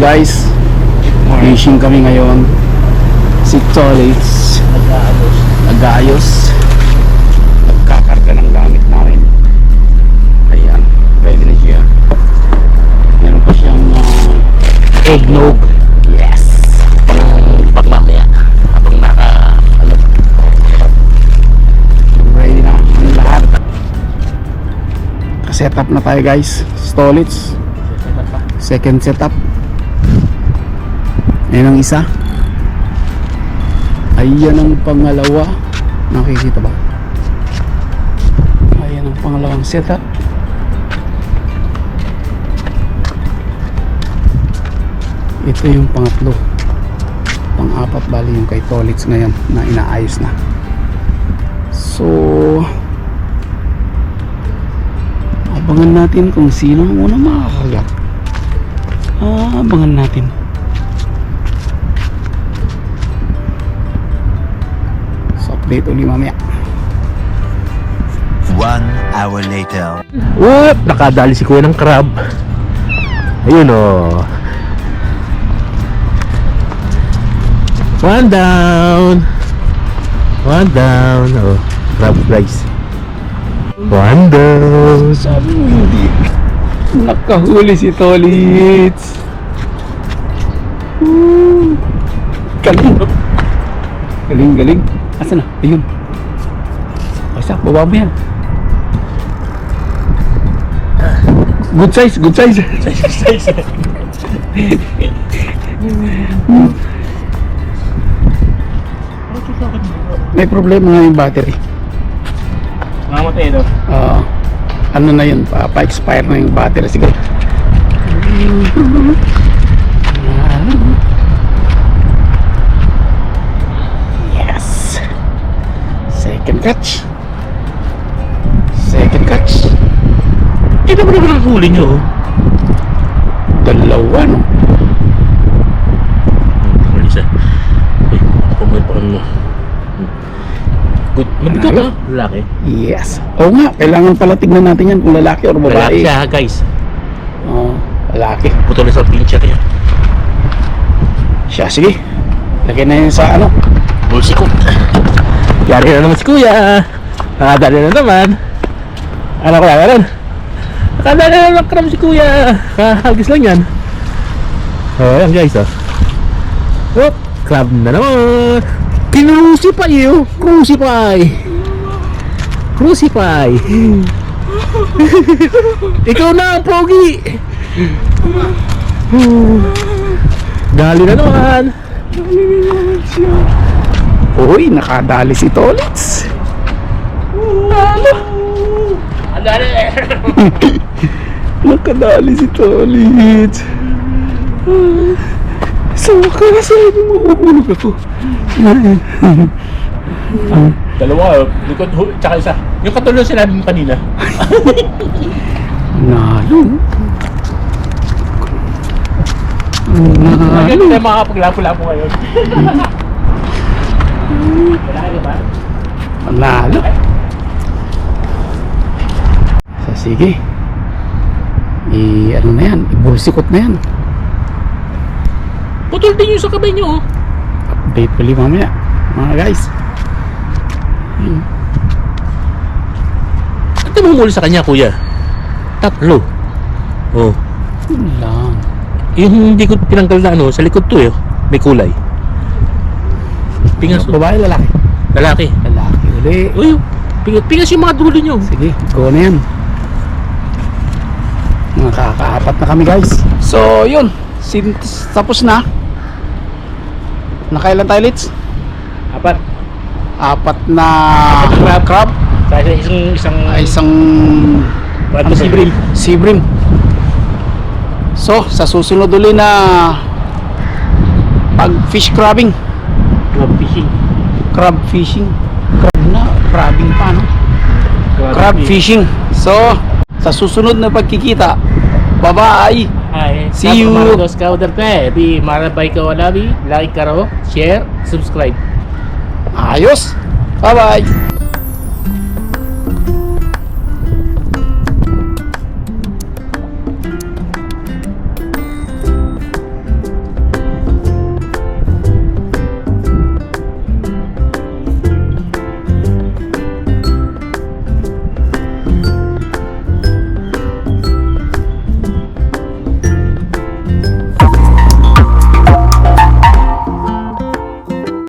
guys, fishing kami ngayon. Si Tolits nag-aayos, nagkakarga ng gamit namin. Ayan, pwede na siya. Meron pa siyang eggnog. Yes, pag mamaya habang ready na ang lahat. Set up na tayo guys. Stolits second setup. Ayan ang isa. Ayan ang pangalawa. Nakikita ba? Ayan ang pangalawang setup. Ito yung pangatlo. Pang-apat bali yung kay Tolits ngayon na inaayos na. So abangan natin kung sino ang unang makakagat. Abangan natin. So update ulit mamaya. 1 hour later. What? Nakadali si kuya ng crab. Ayun o. One down. One down. Oh, crab flies. One down. Sabi mo hindi. Nakahuli si Tolits. Galing. Galing, galing. Asa na? Ayun. Asa, baba mo yan. Good size, good size. May problema nga yung battery. Mamatay ito. Ano na yun, pa-expire na yung battery. Sige. Yes. Second catch. Second catch. Ito ba naman ang huli nyo? Dalawa, no? Huli siya. Ay, kumay pa mo. Good. Mabigat Ano? ha? Lalaki. Yes. Oo nga, kailangan pala tignan natin yan kung lalaki or babae. Lalaki siya guys. Oo, lalaki. Putol sa pincher yan. Siya, sige. Lagyan na yun sa ano. Bulsikot. Yari na naman si kuya. Nakadali na naman. Ano kaya meron? Nakadali na naman crab si kuya. Kahagis lang yan. Oh, yan guys oh. Oh, crab na naman. Kinusipay yun. Crucify. Crucify. Ikaw na ang pogi. Dali na naman. Uy, nakadali si Tolits. Dali. Nakadali si Tolits. Sa wakas, mahulog ako. Dalawa, likod, tsaka isa. Yung katulong sinabi mo kanina. Nalo. Kaya hindi tayo makakapaglapo-lapo ngayon. Wala ka ba? Nalo. So, sige. Ano na yan? Ibulsikot na yan. Putol din yung sa kamay nyo. Update ulit mamaya, mga guys. Ano mo muli sa kanya, kuya? Tatlo. Oh. Yun lang. Yung hindi ko tinanggal na ano, sa likod to eh. May kulay. Pingas. Babae, lalaki? Lalaki. Lalaki uli. Uy, pingas yung mga dulo nyo. Sige, go na yan. Nakakaapat na kami guys. So yun, tapos na. Nakailan tayo Litz? Apat na crab. Sa Isang Bato si Brim. Sibrim. So sa susunod ulit na pag fish crabbing, Crab fishing. crab fishing, crab na, crabbing pa no? Crab fishing. So sa susunod na pagkikita, bye-bye. Hi. See you. Dos ka udah pe. Di marabay ka wala bi. Like karo, share, subscribe. Ayos. Bye-bye.